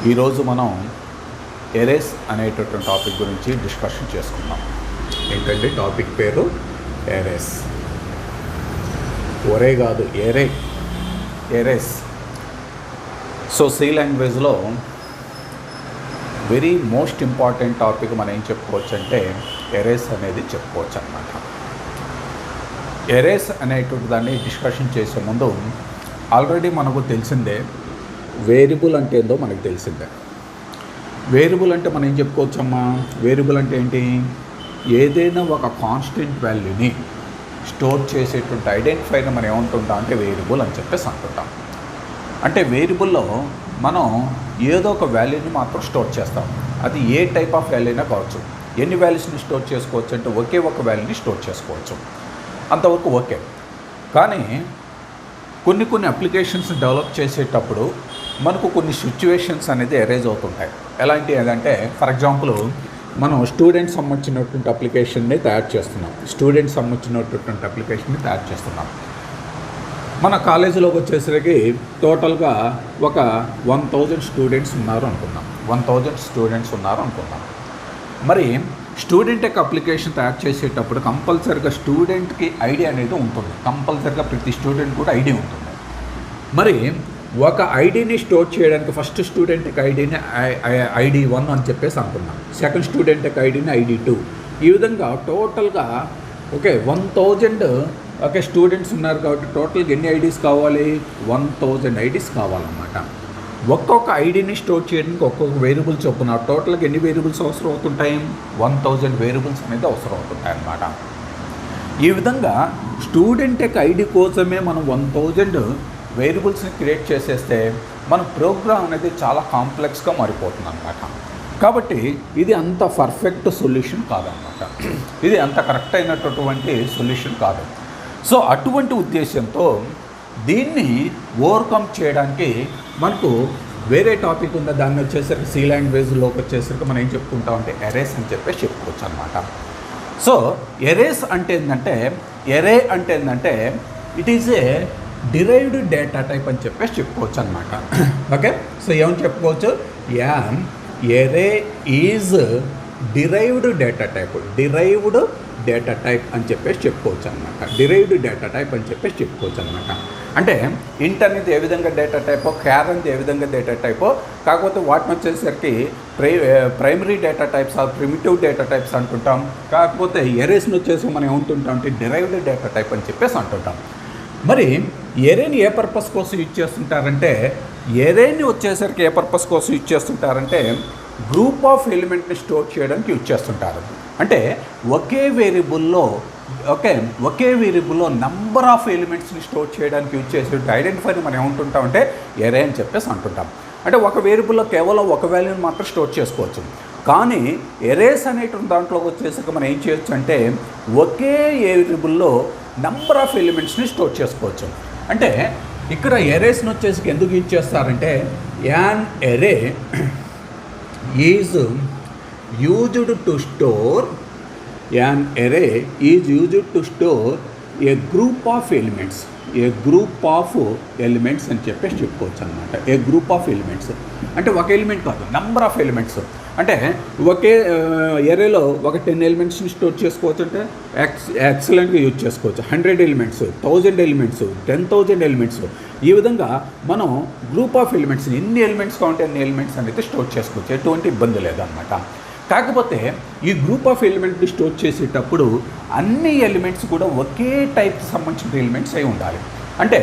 ఈరోజు మనం ఎరేస్ అనేటటువంటి టాపిక్ గురించి డిస్కషన్ చేసుకుందాం. ఏంటంటే టాపిక్ పేరు ఎరేస్. ఒరే కాదు, ఎరేస్. సో సి లాంగ్వేజ్లో వెరీ మోస్ట్ ఇంపార్టెంట్ టాపిక్ మనం ఏం చెప్పుకోవచ్చు అంటే ఎరేస్ అనేది చెప్పుకోవచ్చు అన్నమాట. ఎరేస్ అనేటువంటి దాన్ని డిస్కషన్ చేసే ముందు ఆల్రెడీ మనకు తెలిసిందే వేరియబుల్ అంటే ఏందో మనకు తెలిసిందే. వేరియబుల్ అంటే మనం ఏం చెప్పుకోవచ్చమ్మా? వేరియబుల్ అంటే ఏంటి? ఏదైనా ఒక కాన్స్టెంట్ వాల్యూని స్టోర్ చేసేటువంటి ఐడెంటిఫైర్ని మనం ఏమంటుంటాం అంటే వేరియబుల్ అని చెప్పేసి అంటుంటాం. అంటే వేరియబుల్లో మనం ఏదో ఒక వాల్యూని మాత్రం స్టోర్ చేస్తాం. అది ఏ టైప్ ఆఫ్ వాల్యూ అయినా కావచ్చు. ఎన్ని వాల్యూస్ని స్టోర్ చేసుకోవచ్చు అంటే ఒకే ఒక వాల్యూని స్టోర్ చేసుకోవచ్చు, అంతవరకు ఓకే. కానీ కొన్ని అప్లికేషన్స్ డెవలప్ చేసేటప్పుడు మనకు కొన్ని సిచ్యువేషన్స్ అనేది అరైజ్ అవుతుంటాయి. ఎలాంటి ఏదంటే ఫర్ ఎగ్జాంపుల్ మనం స్టూడెంట్స్ సంబంధించినటువంటి అప్లికేషన్ని తయారు చేస్తున్నాం. మన కాలేజీలోకి వచ్చేసరికి టోటల్గా ఒక 1000 స్టూడెంట్స్ ఉన్నారు అనుకుందాం. మరి స్టూడెంట్ యొక్క అప్లికేషన్ తయారు చేసేటప్పుడు కంపల్సరీగా స్టూడెంట్కి ఐడి అనేది ఉంటుంది. కంపల్సరీగా ప్రతి స్టూడెంట్ కూడా ఐడి ఉంటుంది. మరి ఒక ఐడిని స్టోర్ చేయడానికి ఫస్ట్ స్టూడెంట్ యొక్క ఐడిని ID1 అని చెప్పేసి అనుకున్నాం. సెకండ్ స్టూడెంట్ యొక్క ఐడిని ID2. ఈ విధంగా టోటల్గా 1000 స్టూడెంట్స్ ఉన్నారు కాబట్టి టోటల్గా ఎన్ని ఐడీస్ కావాలి? 1000 ఐడీస్ కావాలన్నమాట. ఒక్కొక్క ఐడిని స్టోర్ చేయడానికి ఒక్కొక్క వేరియబుల్ చొప్పున టోటల్గా ఎన్ని వేరియబుల్స్ అవసరం అవుతుంటాయి? 1000 వేరియబుల్స్ అనేది అవసరం అవుతుంటాయి అన్నమాట. ఈ విధంగా స్టూడెంట్ యొక్క ఐడి కోసమే మనం 1000 వేరియబుల్స్ని క్రియేట్ చేసేస్తే మన ప్రోగ్రామ్ అనేది చాలా కాంప్లెక్స్గా మారిపోతుంది అన్నమాట. కాబట్టి ఇది అంత పర్ఫెక్ట్ సొల్యూషన్ కాదన్నమాట. ఇది అంత కరెక్ట్ అయినటువంటి సొల్యూషన్ కాదు. సో అటువంటి ఉద్దేశంతో దీన్ని ఓవర్కమ్ చేయడానికి మనకు వేరే టాపిక్ ఉంది. దాన్ని వచ్చేసరికి సి లాంగ్వేజ్లోకి వచ్చేసరికి మనం ఏం చెప్పుకుంటాం అంటే ఎరేస్ అని చెప్పేసి చెప్పుకోవచ్చు అనమాట. సో ఎరేస్ అంటే ఏంటంటే it is a derived data type అని చెప్పేసి చెప్పుకోవచ్చు అనమాట. ఓకే, సో ఏమని చెప్పుకోవచ్చు? An array is derived data type అని చెప్పేసి చెప్పుకోవచ్చు అనమాట. అంటే ఇంట్ అనేది ఏ విధంగా డేటా టైపో, క్యార్ అనేది ఏ విధంగా డేటా టైపో, కాకపోతే వాటిని వచ్చేసరికి primary data types or primitive data types అంటుంటాం. కాకపోతే ఎరేస్ని వచ్చేసి మనం ఏమంటుంటాం అంటే డిరైవ్డ్ డేటా టైప్ అని చెప్పేసి అంటుంటాం. మరి ఎరేని ఏ పర్పస్ కోసం యూజ్ చేస్తుంటారంటే గ్రూప్ ఆఫ్ ఎలిమెంట్ని స్టోర్ చేయడానికి యూజ్ చేస్తుంటారు. అంటే ఒకే వేరియబుల్లో నంబర్ ఆఫ్ ఎలిమెంట్స్ని స్టోర్ చేయడానికి యూజ్ చేసే ఐడెంటిఫైర్ని మనం ఏమంటుంటాం అంటే ఎరే అని చెప్పేసి అంటుంటాం. అంటే ఒక వేరియబుల్లో కేవలం ఒక వాల్యూని మాత్రం స్టోర్ చేసుకోవచ్చు. కానీ ఎరేస్ అనేటువంటి దాంట్లో వచ్చేసరికి మనం ఏం చేయొచ్చు అంటే ఒకే వేరియబుల్లో నంబర్ ఆఫ్ ఎలిమెంట్స్ని స్టోర్ చేసుకోవచ్చు. అంటే ఇక్కడ ఎరేస్ని వచ్చేసి ఎందుకు యూజ్ చేస్తారంటే an array is used to store a group of elements అని చెప్పేసి చెప్పుకోవచ్చు అనమాట. ఏ గ్రూప్ ఆఫ్ ఎలిమెంట్స్ అంటే ఒక ఎలిమెంట్ కాదు, నంబర్ ఆఫ్ ఎలిమెంట్స్. అంటే ఒకే ఎరేలో ఒక 10 ఎలిమెంట్స్ని స్టోర్ చేసుకోవచ్చు అంటే ఎక్సలెంట్గా యూజ్ చేసుకోవచ్చు. 100 ఎలిమెంట్స్, 1000 ఎలిమెంట్స్, 10,000 ఎలిమెంట్స్, ఈ విధంగా మనం గ్రూప్ ఆఫ్ ఎలిమెంట్స్ని ఎన్ని ఎలిమెంట్స్ కావాలంటే అన్ని ఎలిమెంట్స్ అనేది స్టోర్ చేసుకోవచ్చు. ఎటువంటి ఇబ్బంది లేదన్నమాట. కాకపోతే ఈ గ్రూప్ ఆఫ్ ఎలిమెంట్ని స్టోర్ చేసేటప్పుడు అన్ని ఎలిమెంట్స్ కూడా ఒకే టైప్ సంబంధించిన ఎలిమెంట్స్ అయి ఉండాలి. అంటే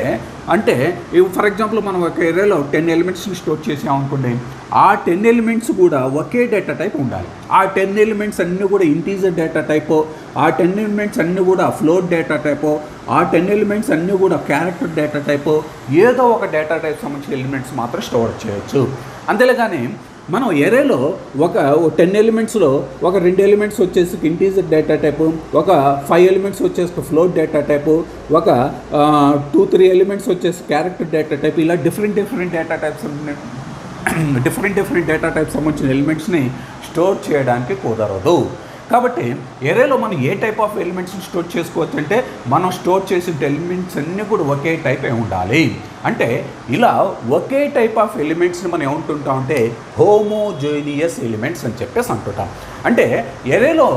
ఫర్ ఎగ్జాంపుల్ మనం ఒక ఏరియాలో 10 ఎలిమెంట్స్ని స్టోర్ చేసామనుకోండి, ఆ 10 ఎలిమెంట్స్ కూడా ఒకే డేటా టైప్ ఉండాలి. ఆ 10 ఎలిమెంట్స్ అన్నీ కూడా ఇంటీజర్ డేటా టైపో, ఆ 10 ఎలిమెంట్స్ అన్నీ కూడా ఫ్లోట్ డేటా టైపో, ఆ 10 ఎలిమెంట్స్ అన్నీ కూడా క్యారెక్టర్ డేటా టైపో, ఏదో ఒక డేటా టైప్ సంబంధించిన ఎలిమెంట్స్ మాత్రం స్టోర్ చేయొచ్చు. అంతేగాని మనం ఎరేలో ఒక 10 ఎలిమెంట్స్లో ఒక 2 ఎలిమెంట్స్ వచ్చేసి ఇంటీజర్ డేటా టైపు, ఒక 5 ఎలిమెంట్స్ వచ్చేసి ఫ్లోట్ డేటా టైపు, ఒక 2-3 ఎలిమెంట్స్ వచ్చేసి క్యారెక్టర్ డేటా టైప్, ఇలా డిఫరెంట్ డేటా టైప్స్ సంబంధించిన ఎలిమెంట్స్ని స్టోర్ చేయడానికి కుదరదు. కాబట్టి ఎరేలో మనం ఏ టైప్ ఆఫ్ ఎలిమెంట్స్ని స్టోర్ చేసుకోవచ్చు అంటే మనం స్టోర్ చేసిన ఎలిమెంట్స్ అన్నీ కూడా ఒకే టైప్ ఉండాలి. అంటే ఇలా ఒకే టైప్ ఆఫ్ ఎలిమెంట్స్ని మనం ఏమంటుంటాం అంటే హోమోజీనియస్ ఎలిమెంట్స్ అని చెప్పేసి అంటుంటాం. అంటే ఎరేలో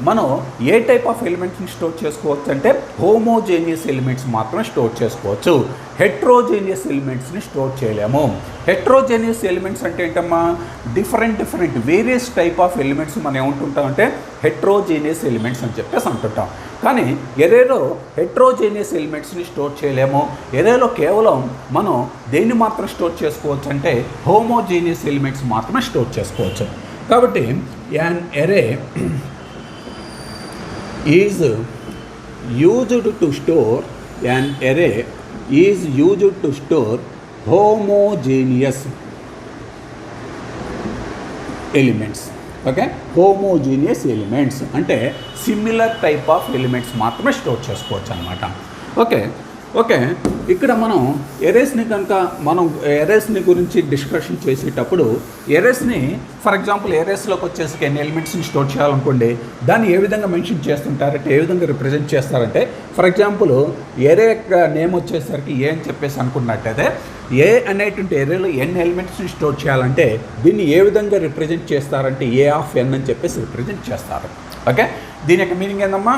మనం ఏ టైప్ ఆఫ్ ఎలిమెంట్స్ని స్టోర్ చేసుకోవచ్చు అంటే హోమోజీనియస్ ఎలిమెంట్స్ మాత్రమే స్టోర్ చేసుకోవచ్చు. హెట్రోజీనియస్ ఎలిమెంట్స్ని స్టోర్ చేయలేము. హెట్రోజీనియస్ ఎలిమెంట్స్ అంటే ఏంటమ్మా, different various type of elements మనం ఏమంటుంటాం అంటే హెట్రోజీనియస్ ఎలిమెంట్స్ అని చెప్పేసి అంటుంటాం. కానీ ఎరేలో హెట్రోజీనియస్ ఎలిమెంట్స్ని స్టోర్ చేయలేము. ఎరేలో కేవలం మనం దేన్ని మాత్రం స్టోర్ చేసుకోవచ్చు అంటే హోమోజీనియస్ ఎలిమెంట్స్ మాత్రమే స్టోర్ చేసుకోవచ్చు. కాబట్టి an array is used to store homogeneous elements. Okay, homogeneous elements అంటే సిమిలర్ టైప్ ఆఫ్ ఎలిమెంట్స్ మాత్రమే స్టోర్ చేసుకోవచ్చు అనమాట. ఓకే ఇక్కడ మనం ఎరేస్ని కనుక మనం ఎరేస్ని గురించి డిస్కషన్ చేసేటప్పుడు ఎరేస్ని ఫర్ ఎగ్జాంపుల్ ఎరేస్లోకి వచ్చేసి ఎన్ని ఎలిమెంట్స్ని స్టోర్ చేయాలనుకోండి, దాన్ని ఏ విధంగా మెన్షన్ చేస్తుంటారంటే ఏ విధంగా రిప్రజెంట్ చేస్తారంటే ఫర్ ఎగ్జాంపుల్ ఎరే నేమ్ వచ్చేసరికి ఏ అని చెప్పేసి అనుకున్నట్టయితే ఏ అనేటువంటి ఎరేలో ఎన్ని ఎలిమెంట్స్ని స్టోర్ చేయాలంటే దీన్ని ఏ విధంగా రిప్రజెంట్ చేస్తారంటే ఏ ఆఫ్ ఎన్ అని చెప్పేసి రిప్రజెంట్ చేస్తారు. ఓకే, దీని యొక్క మీనింగ్ ఏందమ్మా,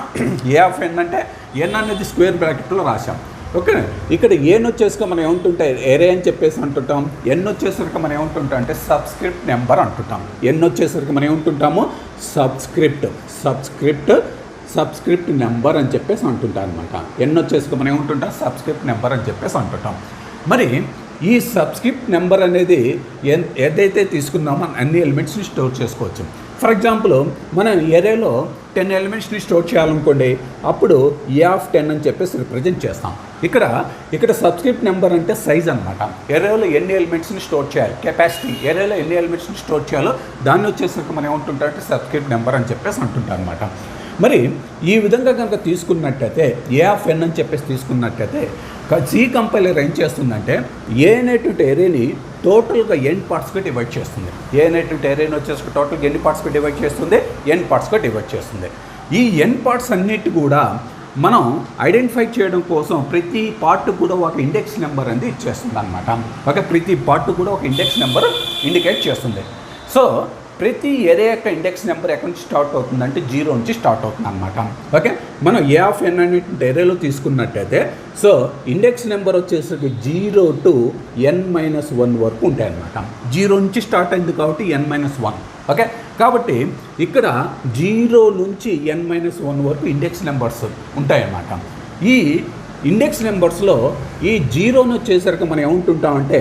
ఏ ఆఫ్ ఎన్ అంటే ఎన్ అనేది స్క్వేర్ బ్రాకెట్లో రాశాం. ఓకే, ఇక్కడ ఏన్ వచ్చేసరికి మనం ఏమంటుంటే ఎరే అని చెప్పేసి అంటుంటాం. ఎన్ వచ్చేసరికి మనం ఏమంటుంటాం అంటే సబ్స్క్రిప్ట్ నెంబర్ అంటుంటాం. ఎన్ వచ్చేసరికి మనం ఏమంటుంటాము సబ్స్క్రిప్ట్ నెంబర్ అని చెప్పేసి అంటుంటాం అనమాట. ఎన్ వచ్చేసరికి మనం ఏమంటుంటాం సబ్స్క్రిప్ట్ నెంబర్ అని చెప్పేసి అంటుంటాం. మరి ఈ సబ్స్క్రిప్ట్ నెంబర్ అనేది ఏదైతే తీసుకున్నామో అన్ని ఎలిమెంట్స్ని స్టోర్ చేసుకోవచ్చు. ఫర్ ఎగ్జాంపుల్ మనం ఎరేలో 10 ఎలిమెంట్స్ని స్టోర్ చేయాలనుకోండి, అప్పుడు ఏ ఆఫ్ 10 అని చెప్పేసి రిప్రజెంట్ చేస్తాం. ఇక్కడ సబ్స్క్రిప్ట్ నెంబర్ అంటే సైజ్ అనమాట. ఎరేలో ఎన్ని ఎలిమెంట్స్ని స్టోర్ చేయాలి, కెపాసిటీ, ఎరేలో ఎన్ని ఎలిమెంట్స్ని స్టోర్ చేయాలో దాన్ని వచ్చేసరికి మనం ఏమంటుంటాం అంటే సబ్స్క్రిప్ట్ నెంబర్ అని చెప్పేసి అంటుంటాం అనమాట. మరి ఈ విధంగా కనుక తీసుకున్నట్టయితే ఏ ఆఫ్ ఎన్ అని చెప్పేసి తీసుకున్నట్టయితే సి కంపైలర్ ఏం చేస్తుందంటే ఏ అనేటువంటి ఎరేని టోటల్గా ఎన్ పార్ట్స్గా డివైడ్ చేస్తుంది. ఏ అనేటువంటి ఎరేని వచ్చేసి టోటల్గా ఎన్ని పార్ట్స్గా డివైడ్ చేస్తుంది, ఎన్ పార్ట్స్గా డివైడ్ చేస్తుంది. ఈ ఎన్ పార్ట్స్ అన్నిటి కూడా మనం ఐడెంటిఫై చేయడం కోసం ప్రతి పార్ట్ కూడా ఒక ఇండెక్స్ నెంబర్ అనేది ఇచ్చేస్తుంది అనమాట. ఓకే, ప్రతి పార్ట్ కూడా ఒక ఇండెక్స్ నెంబర్ ఇండికేట్ చేస్తుంది. సో ప్రతి ఎరే యొక్క ఇండెక్స్ నెంబర్ ఎక్కడి నుంచి స్టార్ట్ అవుతుందంటే 0 నుంచి స్టార్ట్ అవుతుంది అనమాట. ఓకే, మనం ఏ ఆఫ్ ఎన్ అనేటువంటి ఎరేలో తీసుకున్నట్టయితే సో ఇండెక్స్ నెంబర్ వచ్చేసరికి 0 to n-1 వరకు ఉంటాయన్నమాట. 0 నుంచి స్టార్ట్ అయింది కాబట్టి n-1. ఓకే, కాబట్టి ఇక్కడ 0 నుంచి n-1 వరకు ఇండెక్స్ నెంబర్స్ ఉంటాయన్నమాట. ఈ ఇండెక్స్ నెంబర్స్లో ఈ 0ను వచ్చేసరికి మనం ఏమంటుంటామంటే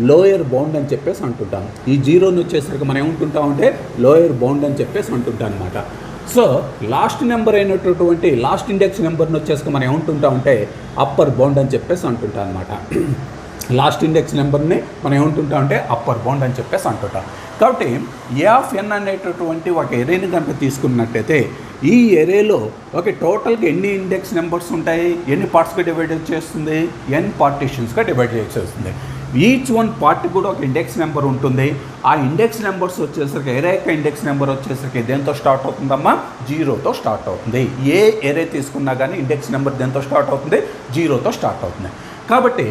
లోయర్ బౌండ్ అని చెప్పేసి అంటుంటాం. ఈ 0ను వచ్చేసరికి మనం ఏమంటుంటామంటే లోయర్ బౌండ్ అని చెప్పేసి అంటుంటాం అనమాట. సో లాస్ట్ నెంబర్ అయినటువంటి లాస్ట్ ఇండెక్స్ నెంబర్ని వచ్చేసరికి మనం ఏమంటుంటామంటే అప్పర్ బౌండ్ అని చెప్పేసి అంటుంటాం అనమాట. లాస్ట్ ఇండెక్స్ నెంబర్ని మనం ఏమంటుంటామంటే అప్పర్ బౌండ్ అని చెప్పేసి అంటుంటాం. కాబట్టి ఏ ఆఫ్ ఎన్ అనేటటువంటి ఒక ఎరేని కనుక తీసుకున్నట్టయితే ఈ ఎరేలో ఒక టోటల్గా ఎన్ని ఇండెక్స్ నెంబర్స్ ఉంటాయి, ఎన్ని పార్ట్స్గా డివైడ్ చేస్తుంది, ఎన్ పార్టీషన్స్గా డివైడ్ చేస్తుంది. ఈచ్ వన్ పార్ట్ కూడా ఒక ఇండెక్స్ నెంబర్ ఉంటుంది. ఆ ఇండెక్స్ నెంబర్స్ వచ్చేసరికి ఎరే యొక్క ఇండెక్స్ నెంబర్ వచ్చేసరికి దేంతో స్టార్ట్ అవుతుందమ్మా, 0తో స్టార్ట్ అవుతుంది. ఏ ఎరే తీసుకున్నా కానీ ఇండెక్స్ నెంబర్ దేంతో స్టార్ట్ అవుతుంది, 0తో స్టార్ట్ అవుతుంది. కాబట్టి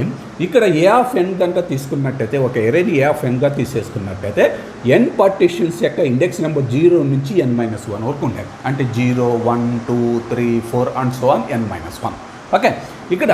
ఇక్కడ ఏ ఆఫ్ ఎన్ కనుక తీసుకున్నట్టయితే ఒక ఎరేని ఏ ఆఫ్ ఎన్గా తీసేసుకున్నట్టయితే ఎన్ పార్టీషన్స్ యొక్క ఇండెక్స్ నెంబర్ 0 నుంచి n-1 వరకు ఉంటాయి. అంటే 0, 1, 2, 3, 4 and so on n-1. Okay, ఇక్కడ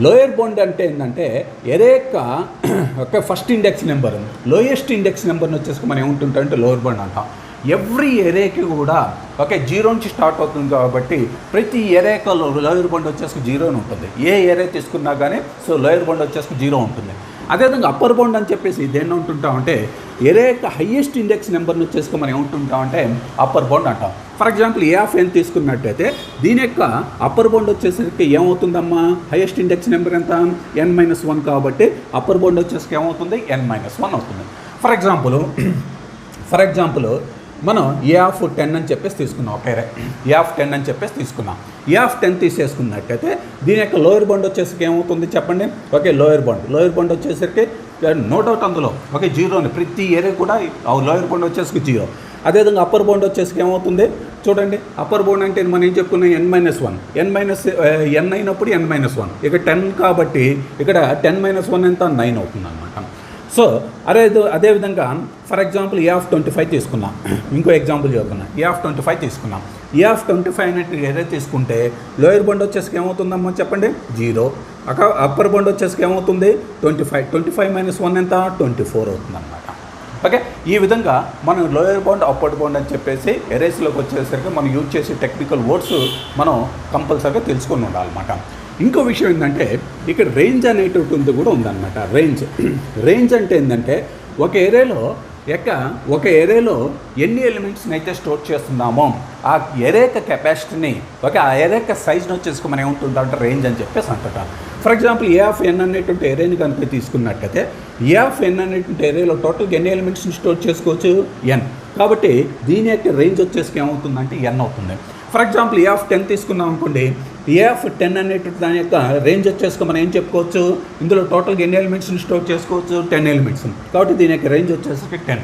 లోయర్ బౌండ్ అంటే ఏంటంటే ఎరే యొక్క first index number lowest index నెంబర్ని వచ్చేసి మనం ఏముంటుంటే లోయర్ బౌండ్ అంటాం. ఎవ్రీ ఎరేకి కూడా ఓకే 0 నుంచి స్టార్ట్ అవుతుంది కాబట్టి ప్రతి ఎరేక లోయర్ బౌండ్ వచ్చేసి 0 ఉంటుంది. ఏ ఎరే తీసుకున్నా కానీ సో లోయర్ బౌండ్ వచ్చేసి 0 ఉంటుంది. అదేవిధంగా అప్పర్ బౌండ్ అని చెప్పేసి దేన్ని ఉంటుంటామంటే ఎరే యొక్క హయ్యెస్ట్ ఇండెక్స్ నెంబర్ని వచ్చేసి మనం ఏముంటుంటామంటే అప్పర్ బౌండ్ అంటాం. ఫర్ ఎగ్జాంపుల్ ఏ ఆఫ్ ఎన్ తీసుకున్నట్టయితే దీని యొక్క అప్పర్ బౌండ్ వచ్చేసరికి ఏమవుతుందమ్మా, హయ్యెస్ట్ ఇండెక్స్ నెంబర్ ఎంత n-1 కాబట్టి అప్పర్ బౌండ్ వచ్చేసరికి ఏమవుతుంది n-1 అవుతుంది. ఫర్ ఎగ్జాంపుల్ మనం ఏ ఆఫ్ 10 అని చెప్పేసి తీసుకున్నాం. ఓకే, ఏ ఆఫ్ 10 అని చెప్పేసి తీసుకున్నాం. ఏ ఆఫ్ 10 తీసేసుకున్నట్టయితే దీని యొక్క లోయర్ బౌండ్ వచ్చేసరికి ఏమవుతుంది చెప్పండి. ఓకే, లోయర్ బౌండ్ వచ్చేసరికి నో డౌట్ అందులో ఓకే 0 ప్రతి ఏరియా కూడా లోయర్ బౌండ్ వచ్చేసరికి 0. అదేవిధంగా అప్పర్ బౌండ్ వచ్చేసి ఏమవుతుంది చూడండి, అప్పర్ బౌండ్ అంటే మనం ఏం చెప్పుకున్నాం n-1 n అయినప్పుడు n-1 ఇక 10 కాబట్టి ఇక్కడ 10-1 ఎంత 9 అవుతుంది అనమాట. సో అదేవిధంగా ఫర్ ఎగ్జాంపుల్ A25 తీసుకున్నాం, ఇంకో ఎగ్జాంపుల్ చెప్తున్నా, A25 తీసుకున్నాం. A25 అనేది ఏదైతే తీసుకుంటే లోయర్ బౌండ్ వచ్చేసి ఏమవుతుందమ్మా చెప్పండి 0, అప్పర్ బౌండ్ వచ్చేసి ఏమవుతుంది 25 - 1 ఎంత 24 అవుతుంది అనమాట. ఓకే, ఈ విధంగా మనం లోయర్ బౌండ్ అప్పర్ బౌండ్ అని చెప్పేసి ఎరేస్లోకి వచ్చేసరికి మనం యూజ్ చేసే టెక్నికల్ వర్డ్స్ మనం కంపల్సరీగా తెలుసుకొని ఉండాలన్నమాట. ఇంకో విషయం ఏంటంటే ఇక్కడ రేంజ్ అనేటటువంటి కూడా ఉందన్నమాట. రేంజ్ అంటే ఏంటంటే ఒక ఏరియాలో ఎన్ని ఎలిమెంట్స్ని అయితే స్టోర్ చేస్తున్నామో ఆ ఏరియా కెపాసిటీని ఆ ఏరియా సైజ్ని వచ్చేసి మనం ఏముంటుందంటే రేంజ్ అని చెప్పేసి అంటాం. ఫర్ ఎగ్జాంపుల్ A(n) అనేటువంటి ఏరియాని కనుక తీసుకున్నట్టయితే A(n) అనేటువంటి ఏరియాలో టోటల్గా ఎన్ని ఎలిమెంట్స్ని స్టోర్ చేసుకోవచ్చు n. కాబట్టి దీని యొక్క రేంజ్ వచ్చేసి ఏమవుతుందంటే n అవుతుంది. ఫర్ ఎగ్జాంపుల్ A(10) తీసుకున్నాం అనుకోండి, A(10) అనేటువంటి దాని యొక్క రేంజ్ వచ్చేసి మనం ఏం చెప్పుకోవచ్చు, ఇందులో టోటల్గా ఎన్ని ఎలిమెంట్స్ని స్టోర్ చేసుకోవచ్చు 10 ఎలిమెంట్స్. కాబట్టి దీని యొక్క రేంజ్ వచ్చేసరికి 10.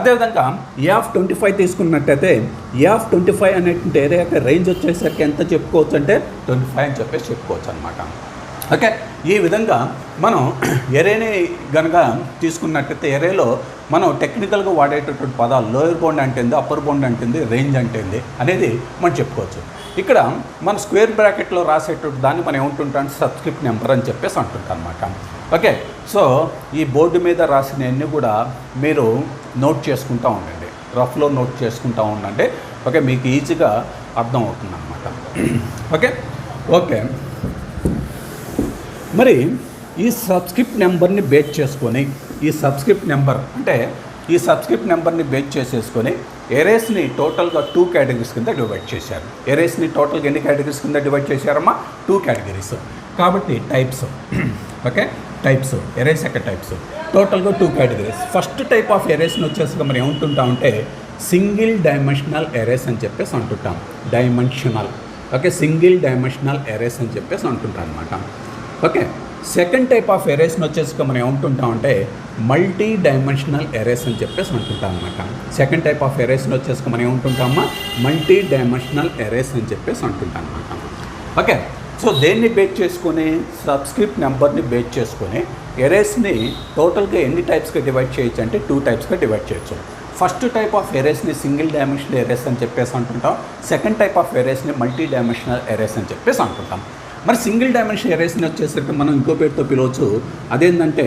అదేవిధంగా A(25) తీసుకున్నట్టయితే A(25) అనేటువంటి ఏరియా యొక్క రేంజ్ వచ్చేసరికి ఎంత చెప్పుకోవచ్చు అంటే 25 అని చెప్పేసి చెప్పుకోవచ్చు అనమాట. ఓకే, ఈ విధంగా మనం ఎరేని కనుక తీసుకున్నట్టయితే ఎరేలో మనం టెక్నికల్గా వాడేటటువంటి పదాలు లోయర్ బౌండ్ అంటేంది, అప్పర్ బౌండ్ అంటేంది, రేంజ్ అంటేంది అనేది మనం చెప్పుకోవచ్చు. ఇక్కడ మన స్క్వేర్ బ్రాకెట్లో రాసేటటువంటి దాన్ని మనం ఏమంటుంటాం సబ్స్క్రిప్ట్ నెంబర్ అని చెప్పేసి అంటుంటాం అనమాట. ఓకే, సో ఈ బోర్డు మీద రాసినవన్నీ కూడా మీరు నోట్ చేసుకుంటూ ఉండండి, రఫ్లో నోట్ చేసుకుంటూ ఉండండి. ఓకే, మీకు ఈజీగా అర్థం అవుతుంది అనమాట. ఓకే, మరి ఈ సబ్స్క్రిప్ట్ నెంబర్ని బేస్ చేసుకొని ఈ సబ్స్క్రిప్ట్ నెంబర్ని బేస్ చేసేసుకొని ఎరేస్ని టోటల్గా 2 కేటగిరీస్ కింద డివైడ్ చేశారు. ఎరేస్ని టోటల్గా ఎన్ని కేటగిరీస్ కింద డివైడ్ చేశారమ్మా 2 కేటగిరీస్. కాబట్టి టైప్స్ ఎరేస్ యొక్క టైప్స్ టోటల్గా 2 కేటగిరీస్. ఫస్ట్ టైప్ ఆఫ్ ఎరేస్ని వచ్చేసి మనం ఏమంటుంటామంటే సింగిల్ డైమెన్షనల్ ఎరేస్ అని చెప్పేసి అంటుంటాం. సింగిల్ డైమెన్షనల్ ఎరేస్ అని చెప్పేసి అంటుంటాం అనమాట. ఓకే, సెకండ్ టైప్ ఆఫ్ ఎరేస్ని వచ్చేసి మనం ఏమంటుంటామంటే మల్టీ డైమెన్షనల్ ఎరేస్ అని చెప్పేసి అంటుంటాం అనమాట. సెకండ్ టైప్ ఆఫ్ ఎరేస్ని వచ్చేసి మనం ఏమంటుంటామా మల్టీ డైమెన్షనల్ ఎరేస్ అని చెప్పేసి అంటుంటాం అనమాట. ఓకే, సో దేన్ని బేస్ చేసుకొని సబ్స్క్రిప్ట్ నెంబర్ని బేస్ చేసుకొని ఎరేస్ని టోటల్గా ఎన్ని టైప్స్గా డివైడ్ చేయొచ్చు అంటే 2 టైప్స్గా డివైడ్ చేయొచ్చు. ఫస్ట్ టైప్ ఆఫ్ ఎరేస్ని సింగిల్ డైమెన్షనల్ ఎరేస్ అని చెప్పేసి అంటుంటాం. సెకండ్ టైప్ ఆఫ్ ఎరేస్ని మల్టీ డైమెన్షనల్ ఎరేస్ అని చెప్పేసి అంటుంటాం. మరి సింగిల్ డైమెన్షనల్ ఎరేస్ని వచ్చేసరికి మనం ఇంకో పేరుతో పిలవచ్చు, అదేంటంటే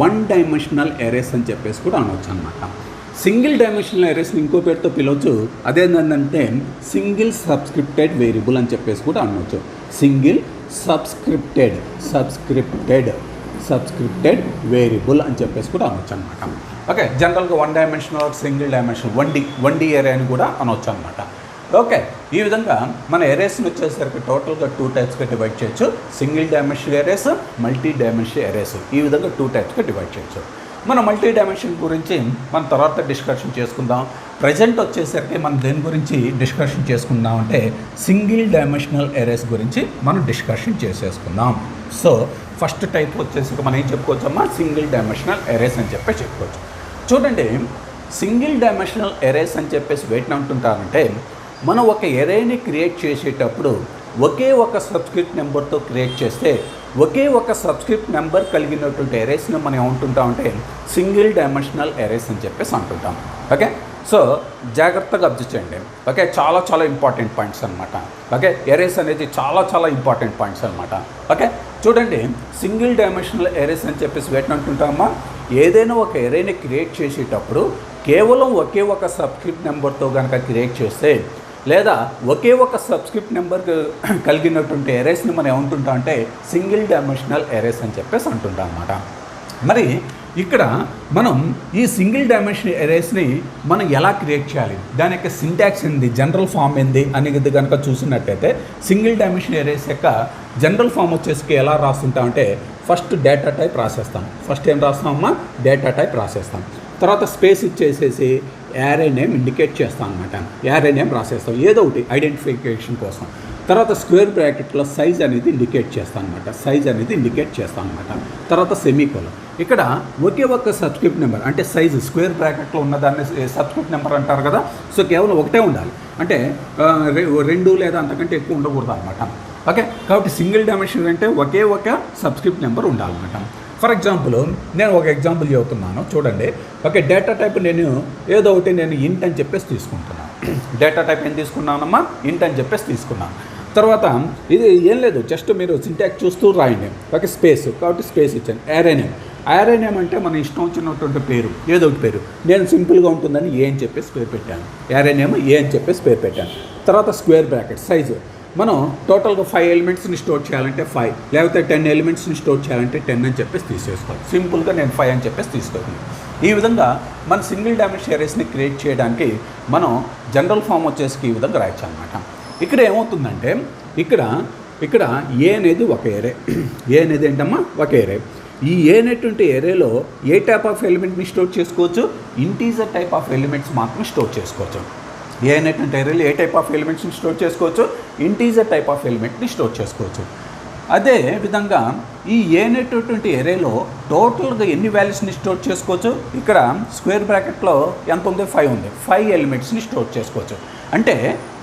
1 డైమెన్షనల్ ఎరేస్ అని చెప్పేసి కూడా అనవచ్చు అనమాట. సింగిల్ డైమెన్షనల్ ఎరేస్ని ఇంకో పేరుతో పిలవచ్చు, అదేంటంటే సింగిల్ సబ్స్క్రిప్టెడ్ వేరియబుల్ అని చెప్పేసి కూడా అనవచ్చు. సింగిల్ సబ్స్క్రిప్టెడ్ వేరియబుల్ అని చెప్పేసి కూడా అనవచ్చు అనమాట. ఓకే, జనరల్గా 1 dimensional single dimensional 1D area అని కూడా అనవచ్చు అనమాట. ఓకే, ఈ విధంగా మన ఎరేస్ని వచ్చేసరికి టోటల్గా 2 టైప్స్గా డివైడ్ చేయొచ్చు. Single dimensional erase, multi dimensional erase, ఈ విధంగా 2 టైప్స్గా డివైడ్ చేయొచ్చు. మన మల్టీ డైమెన్షన్ గురించి మనం తర్వాత డిస్కషన్ చేసుకుందాం. ప్రజెంట్ వచ్చేసరికి మనం దేని గురించి డిస్కషన్ చేసుకుందాం అంటే సింగిల్ డైమెన్షనల్ ఎరేస్ గురించి మనం డిస్కషన్ చేసేసుకుందాం. సో ఫస్ట్ టైప్ వచ్చేసి మనం ఏం చెప్పుకోవచ్చమ్మా సింగిల్ డైమెన్షనల్ ఎరేస్ అని చెప్పేసి చెప్పుకోవచ్చు. చూడండి, సింగిల్ డైమెన్షనల్ ఎరేస్ అని చెప్పేసి వేటిని అంటుంటారంటే మనం ఒక ఎరేని క్రియేట్ చేసేటప్పుడు ఒకే ఒక సబ్స్క్రిప్ట్ నెంబర్తో క్రియేట్ చేస్తే ఒకే ఒక సబ్స్క్రిప్ట్ నెంబర్ కలిగినటువంటి ఎరేస్ని మనం ఏమంటుంటామంటే సింగిల్ డైమెన్షనల్ ఎరేస్ అని చెప్పేసి అంటుంటాం. ఓకే, సో జాగ్రత్తగా అబ్జర్వ్ చేయండి. ఓకే, చాలా ఇంపార్టెంట్ పాయింట్స్ అనమాట. ఓకే, ఎరేస్ అనేది చాలా ఇంపార్టెంట్ పాయింట్స్ అనమాట. ఓకే, చూడండి, సింగిల్ డైమెన్షనల్ ఎరేస్ అని చెప్పేసి వేటిని అంటుంటామా ఏదైనా ఒక ఎరేని క్రియేట్ చేసేటప్పుడు కేవలం ఒకే ఒక సబ్స్క్రిప్ట్ నెంబర్తో కనుక క్రియేట్ చేస్తే లేదా ఒకే ఒక సబ్స్క్రిప్ట్ నెంబర్ కలిగినటువంటి ఎరేస్ని మనం ఏమంటుంటాం అంటే సింగిల్ డైమెన్షనల్ ఎరేస్ అని చెప్పేసి అంటుంటాం అన్నమాట. మరి ఇక్కడ మనం ఈ సింగిల్ డైమెన్షనల్ ఎరేస్ని మనం ఎలా క్రియేట్ చేయాలి, దాని యొక్క సింటాక్స్ ఏంది, జనరల్ ఫామ్ ఏంది అనేది కనుక చూసినట్టయితే సింగిల్ డైమెన్షనల్ ఎరేస్ యొక్క జనరల్ ఫామ్ వచ్చేసి ఎలా రాస్తుంటాం అంటే ఫస్ట్ డేటా టైప్ రాసేస్తాం. ఫస్ట్ ఏం రాస్తామమ్మా డేటా టైప్ రాసేస్తాం. తర్వాత స్పేస్ యారే నేమ్ ఇండికేట్ చేస్తాం అనమాట. యారే నేమ్ రాసేస్తాం ఏదో ఒకటి ఐడెంటిఫికేషన్ కోసం. తర్వాత స్క్వేర్ బ్రాకెట్లో సైజ్ అనేది ఇండికేట్ చేస్తాను అనమాట. తర్వాత సెమీకోలన్. ఇక్కడ ఒకే ఒక్క సబ్స్క్రిప్ట్ నెంబర్ అంటే సైజు స్క్వేర్ బ్రాకెట్లో ఉన్నదాన్ని సబ్స్క్రిప్ట్ నెంబర్ అంటారు కదా. సో కేవలం ఒకటే ఉండాలి, అంటే 2 లేదా అంతకంటే ఎక్కువ ఉండకూడదు అనమాట. ఓకే, కాబట్టి సింగిల్ డైమెన్షన్ అంటే ఒకే ఒక సబ్స్క్రిప్ట్ నెంబర్ ఉండాలన్నమాట. ఫర్ ఎగ్జాంపుల్ నేను ఒక ఎగ్జాంపుల్ చెబుతున్నాను చూడండి. ఓకే, డేటా టైప్ నేను ఏదో ఒకటి నేను ఇంట్ అని చెప్పేసి తీసుకుంటున్నాను. డేటా టైప్ ఏం తీసుకున్నానమ్మా, ఇంట్ అని చెప్పేసి తీసుకున్నాను. తర్వాత ఇది ఏం లేదు, జస్ట్ మీరు సింటాక్స్ చూస్తూ రాయండి. ఓకే, స్పేస్, కాబట్టి స్పేస్ ఇచ్చాను. యారే నేమ్ అంటే మన ఇష్టం వచ్చినటువంటి పేరు, ఏదో ఒకటి పేరు. నేను సింపుల్గా ఉంటుందని ఏ అని చెప్పేసి పేరు పెట్టాను. యారే నేమ్ ఏ అని చెప్పేసి పేరు పెట్టాను. తర్వాత స్క్వేర్ బ్రాకెట్ సైజు, మనం టోటల్గా 5 ఎలిమెంట్స్ని స్టోర్ చేయాలంటే 5, లేకపోతే 10 ఎలిమెంట్స్ని స్టోర్ చేయాలంటే 10 అని చెప్పేసి తీసేసుకోవాలి. సింపుల్గా నేను 5 అని చెప్పేసి తీసుకుంటాను. ఈ విధంగా మన సింగిల్ డైమెన్షన్ అరేస్ని క్రియేట్ చేయడానికి మనం జనరల్ ఫామ్ వచ్చేసి ఈ విధంగా రాయొచ్చు అనమాట. ఇక్కడ ఏమవుతుందంటే ఇక్కడ ఏ అనేది ఒక ఏరే. ఏ అనేది ఏంటమ్మా, ఒక ఏరే. ఈ ఏ అనేటువంటి ఏరేలో ఏ టైప్ ఆఫ్ ఎలిమెంట్ని స్టోర్ చేసుకోవచ్చు, ఇంటీజర్ టైప్ ఆఫ్ ఎలిమెంట్స్ మాత్రం స్టోర్ చేసుకోవచ్చు. ఏ అనేటువంటి ఏరేలో ఏ టైప్ ఆఫ్ ఎలిమెంట్స్ని స్టోర్ చేసుకోవచ్చు, ఇంటీజర్ టైప్ ఆఫ్ ఎలిమెంట్ని స్టోర్ చేసుకోవచ్చు. అదే విధంగా ఈ ఏ అనేటువంటి ఏరేలో టోటల్గా ఎన్ని వాల్యూస్ని స్టోర్ చేసుకోవచ్చు, ఇక్కడ స్క్వేర్ బ్రాకెట్లో ఎంత ఉంది, 5 ఉంది. 5 ఎలిమెంట్స్ని స్టోర్ చేసుకోవచ్చు. అంటే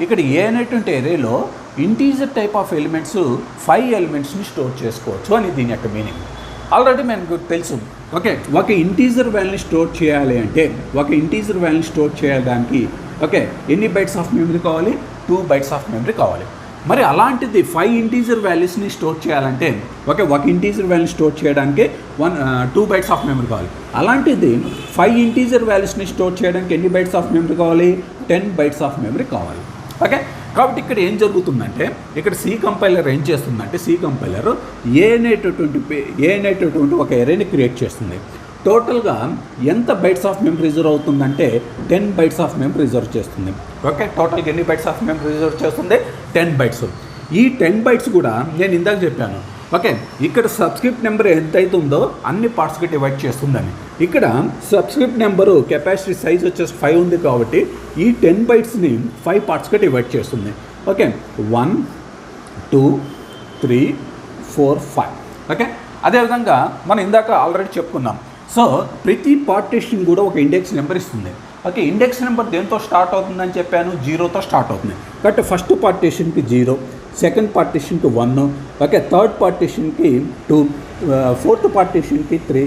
ఇక్కడ ఏ అనేటువంటి ఏరేలో ఇంటీజర్ టైప్ ఆఫ్ ఎలిమెంట్స్ 5 ఎలిమెంట్స్ని స్టోర్ చేసుకోవచ్చు అని దీని యొక్క మీనింగ్. ఆల్రెడీ మనకు తెలుసు. ఓకే, ఒక ఇంటీజర్ వాల్యూని స్టోర్ చేయాలి అంటే స్టోర్ చేయడానికి ఓకే ఎన్ని బైట్స్ ఆఫ్ మెమరీ కావాలి, 2 బైట్స్ ఆఫ్ మెమరీ కావాలి. మరి అలాంటిది 5 ఇంటీజర్ వాల్యూస్ని స్టోర్ చేయాలంటే ఓకే ఒక ఇంటీజర్ వాల్యూని స్టోర్ చేయడానికి 2 బైట్స్ ఆఫ్ మెమరీ కావాలి. అలాంటిది 5 ఇంటీజర్ వాల్యూస్ని స్టోర్ చేయడానికి ఎన్ని బైట్స్ ఆఫ్ మెమరీ కావాలి, 10 బైట్స్ ఆఫ్ మెమరీ కావాలి. ఓకే, కాబట్టి ఇక్కడ ఏం జరుగుతుందంటే ఇక్కడ సి కంపైలర్ ఏం చేస్తుందంటే ఏ అనేటటువంటి ఒక ఎరేని క్రియేట్ చేస్తుంది. టోటల్గా ఎంత బైట్స్ ఆఫ్ మెమరీ రిజర్వ్ అవుతుందంటే 10 బైట్స్ ఆఫ్ మెమరీ రిజర్వ్ చేస్తుంది. ఓకే, టోటల్గా ఎన్ని బైట్స్ ఆఫ్ మెమరీ రిజర్వ్ చేస్తుంది, 10 బైట్స్. ఈ 10 బైట్స్ కూడా నేను ఇందాక చెప్పాను. ఓకే, ఇక్కడ సబ్స్క్రిప్ట్ నెంబర్ ఎంత అవుతుందో అన్ని పార్ట్స్కి డివైడ్ చేస్తుందని. ఇక్కడ సబ్స్క్రిప్ట్ నెంబరు కెపాసిటీ సైజ్ వచ్చేసి 5 ఉంది కాబట్టి ఈ 10 బైట్స్ని 5 పార్ట్స్గా డివైడ్ చేస్తుంది. ఓకే, 1 2 3 4 5. ఓకే, అదేవిధంగా మనం ఇందాక ఆల్రెడీ చెప్పుకున్నాం. సో ప్రతి పార్టీషన్ కూడా ఒక ఇండెక్స్ నెంబర్ ఇస్తుంది. ఓకే, ఇండెక్స్ నెంబర్ దేంతో స్టార్ట్ అవుతుందని చెప్పాను, 0తో స్టార్ట్ అవుతుంది. కాబట్టి ఫస్ట్ పార్టీషన్కి 0, సెకండ్ పార్టీషన్కి 1, ఓకే థర్డ్ పార్టీషన్కి 2, ఫోర్త్ పార్టీషన్కి 3,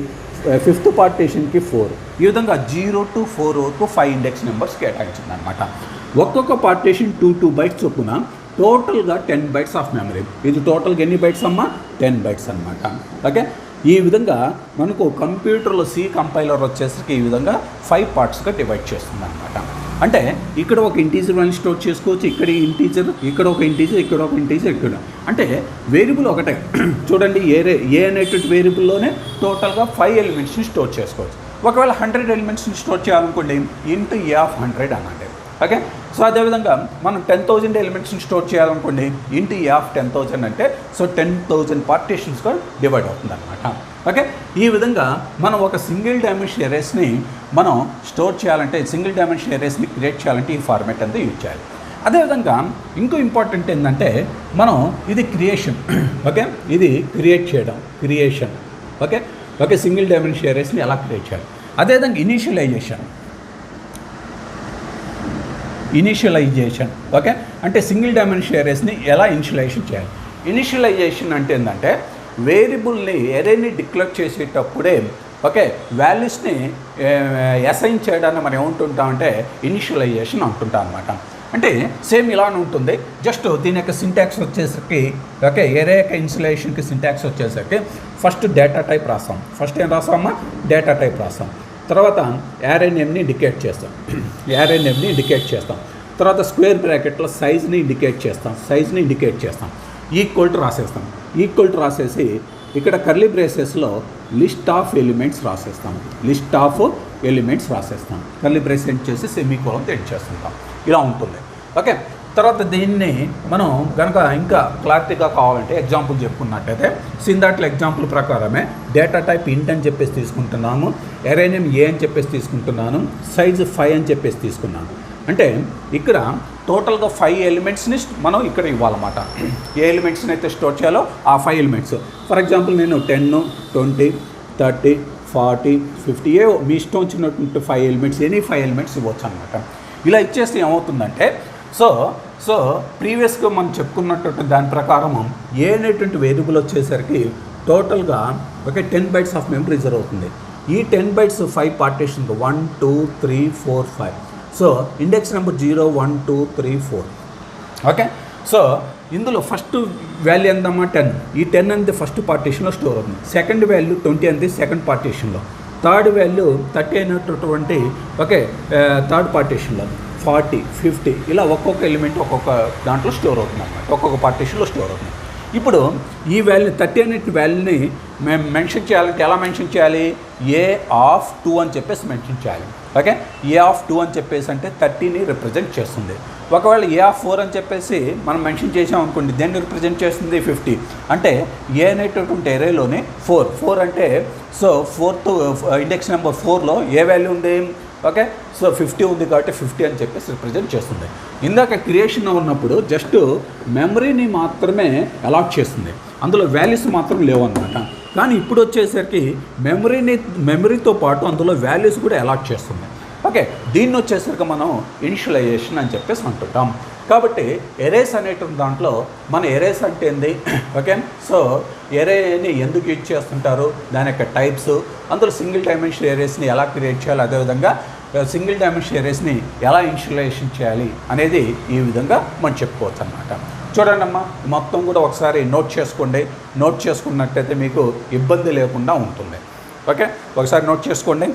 ఫిఫ్త్ పార్టీషన్కి 4. ఈ విధంగా 0 to 4 వరకు 5 ఇండెక్స్ నెంబర్స్ కేటాయించింది అనమాట. ఒక్కొక్క పార్టీషన్ 2 బైట్స్ చొప్పున టోటల్గా 10 బైట్స్ ఆఫ్ మెమరీ. ఇది టోటల్గా ఎన్ని బైట్స్ అమ్మా, 10 బైట్స్ అనమాట. ఓకే, ఈ విధంగా మనకు కంప్యూటర్లో సి కంపైలర్ వచ్చేసరికి ఈ విధంగా 5 పార్ట్స్గా డివైడ్ చేస్తుంది అనమాట. అంటే ఇక్కడ ఒక ఇంటీజర్ వాల్యూ స్టోర్ చేసుకోవచ్చు, ఇక్కడ ఇంటీజర్, ఇక్కడ ఒక ఇంటీజర్, ఇక్కడ ఒక ఇంటీజర్, ఇక్కడ అంటే వేరియబుల్ ఒకటే. చూడండి, ఏ అనేటువంటి వేరియబుల్లోనే టోటల్గా 5 ఎలిమెంట్స్ని స్టోర్ చేసుకోవచ్చు. ఒకవేళ 100 ఎలిమెంట్స్ని స్టోర్ చేయాలనుకోండి, ఇంటూ ఏ ఆఫ్ 100 అన్నట్టు. ఓకే, సో అదేవిధంగా మనం 10,000 ఎలిమెంట్స్ని స్టోర్ చేయాలనుకోండి, ఇంటూ ఏ ఆఫ్ 10,000 అంటే సో 10,000 పార్టీషన్స్గా డివైడ్ అవుతుంది అనమాట. ఓకే, ఈ విధంగా మనం ఒక సింగిల్ డైమెన్షన్ ఎరేస్ని మనం స్టోర్ చేయాలంటే, సింగిల్ డైమెన్షన్ ఎరేస్ని క్రియేట్ చేయాలంటే ఈ ఫార్మాట్ అంతా యూజ్ చేయాలి. అదేవిధంగా ఇంకో ఇంపార్టెంట్ ఏంటంటే మనం ఇది క్రియేషన్. ఓకే, ఇది క్రియేట్ చేయడం, క్రియేషన్. ఓకే సింగిల్ డైమెన్షన్ ఎరేస్ని ఎలా క్రియేట్ చేయాలి. అదేవిధంగా ఇనిషియలైజేషన్. ఓకే, అంటే సింగిల్ డైమెన్షన్ ఎరేస్ని ఎలా ఇనిషియలైజేషన్ చేయాలి. ఇనిషియలైజేషన్ అంటే ఏంటంటే వేరియబుల్ని ఎరేని డిక్లేర్ చేసేటప్పుడే ఓకే వాల్యూస్ని అసైన్ చేయడాన్ని మనం ఏముంటుంటామంటే ఇనిషియలైజేషన్ అంటుంటాం అనమాట. అంటే సేమ్ ఇలానే ఉంటుంది. జస్ట్ దీని యొక్క సింటాక్స్ వచ్చేసరికి ఓకే ఎరే యొక్క ఇనిషియలైజేషన్కి సింటాక్స్ వచ్చేసరికి ఫస్ట్ డేటా టైప్ రాస్తాం. ఫస్ట్ ఏం రాస్తామా, డేటా టైప్ రాస్తాం. తర్వాత యారే నేమ్ని ఇండికేట్ చేస్తాం. తర్వాత స్క్వేర్ బ్రాకెట్లో సైజ్ని ఇండికేట్ చేస్తాం. ఈక్వల్ టు రాసేసి ఇక్కడ కర్లీ బ్రేసెస్లో లిస్ట్ ఆఫ్ ఎలిమెంట్స్ రాసేస్తాం. కర్లీ బ్రేస్ ఎండ్ చేసి సెమీకోలన్ ఎండ్ చేస్తుంటాం. ఇలా ఉంటుంది. ఓకే, తర్వాత దీన్ని మనం కనుక ఇంకా క్లారిటీగా కావాలంటే ఎగ్జాంపుల్ చెప్పుకున్నట్టయితే సిందాట్లో ఎగ్జాంపుల్ ప్రకారమే డేటా టైప్ ఇంట్ అని చెప్పేసి తీసుకుంటున్నాము, ఎరే నేమ్ ఏ అని చెప్పేసి తీసుకుంటున్నాను, సైజ్ 5 అని చెప్పేసి తీసుకున్నాను. అంటే ఇక్కడ టోటల్గా 5 ఎలిమెంట్స్ని మనం ఇక్కడ ఇవ్వాలన్నమాట. ఏ ఎలిమెంట్స్ని అయితే స్టోర్ చేయాలో ఆ 5 ఎలిమెంట్స్. ఫర్ ఎగ్జాంపుల్ నేను 10, 20, 30, 40, 50 మీ ఇష్టం వచ్చినటువంటి 5 ఎలిమెంట్స్, ఎనీ 5 ఎలిమెంట్స్ ఇవ్వచ్చు అనమాట. ఇలా ఇచ్చేస్తే ఏమవుతుందంటే సో ప్రీవియస్గా మనం చెప్పుకున్నటువంటి దాని ప్రకారం ఏ అనేటువంటి వేరియబుల్ వచ్చేసరికి టోటల్గా 10 బైట్స్ ఆఫ్ మెమరీ రిజర్వ్ అవుతుంది. ఈ 10 bytes 5 partition 1, 2, 3, 4, 5. So index number 0, 1, 2, 3, 4. Okay. So ఇందులో ఫస్ట్ వాల్యూ ఎంతమ్మా 10. ఈ 10 అనేది ఫస్ట్ పార్టీషన్లో స్టోర్ అవుతుంది. సెకండ్ వాల్యూ 20 అనేది సెకండ్ పార్టీషన్లో. థర్డ్ వాల్యూ 30 అయినటువంటి థర్డ్ పార్టీషన్లో. 40, 50 ఇలా ఒక్కొక్క ఎలిమెంట్ ఒక్కొక్క దాంట్లో స్టోర్ అవుతుంది అన్నమాట, ఒక్కొక్క పార్టీషన్లో స్టోర్ అవుతుంది. ఇప్పుడు ఈ వాల్యూ 30 అనే వాల్యూని మేము మెన్షన్ చేయాలంటే ఎలా మెన్షన్ చేయాలి? A(2) అని చెప్పేసి మెన్షన్ చేయాలి. ఓకే. A(2) అని చెప్పేసి అంటే 30ని రిప్రజెంట్ చేస్తుంది. ఒకవేళ A(4) అని చెప్పేసి మనం మెన్షన్ చేసాం అనుకోండి, దేన్ని రిప్రజెంట్ చేస్తుంది? 50. అంటే ఏ అనేటటువంటి ఎరేలోనే 4 అంటే సో 4th ఇండెక్స్ నెంబర్ 4లో ఏ వాల్యూ ఉంది? ఓకే. సో 50 ఉంది కాబట్టి 50 అని చెప్పేసి రిప్రజెంట్ చేస్తుంది. ఇందాక క్రియేషన్ ఉన్నప్పుడు జస్ట్ మెమరీని మాత్రమే అలాట్ చేస్తుంది, అందులో వాల్యూస్ మాత్రం లేవు అనమాట. కానీ ఇప్పుడు వచ్చేసరికి మెమరీతో పాటు అందులో వాల్యూస్ కూడా అలాట్ చేస్తుంది. ఓకే. దీన్ని వచ్చేసరికి మనం ఇనిషియలైజేషన్ అని చెప్పేసి అంటుంటాం. కాబట్టి ఎరేస్ అనేటువంటి దాంట్లో మన ఎరేస్ అంటే ఏంది? ఓకే. సో ఎరేని ఎందుకు యూజ్ చేస్తుంటారు, దాని యొక్క టైప్స్, అందులో సింగిల్ డైమెన్షన్ ఎరేస్ని ఎలా క్రియేట్ చేయాలి, అదేవిధంగా సింగిల్ డైమెన్షన్ ఎరేస్ని ఎలా ఇనిషియలైజేషన్ చేయాలి అనేది ఈ విధంగా మనం చెప్పుకోవచ్చు అన్నమాట. చూడండి అమ్మా, మొత్తం కూడా ఒకసారి నోట్ చేసుకోండి. నోట్ చేసుకున్నట్టయితే మీకు ఇబ్బంది లేకుండా ఉంటుంది. ఓకే. ఒకసారి నోట్ చేసుకోండి.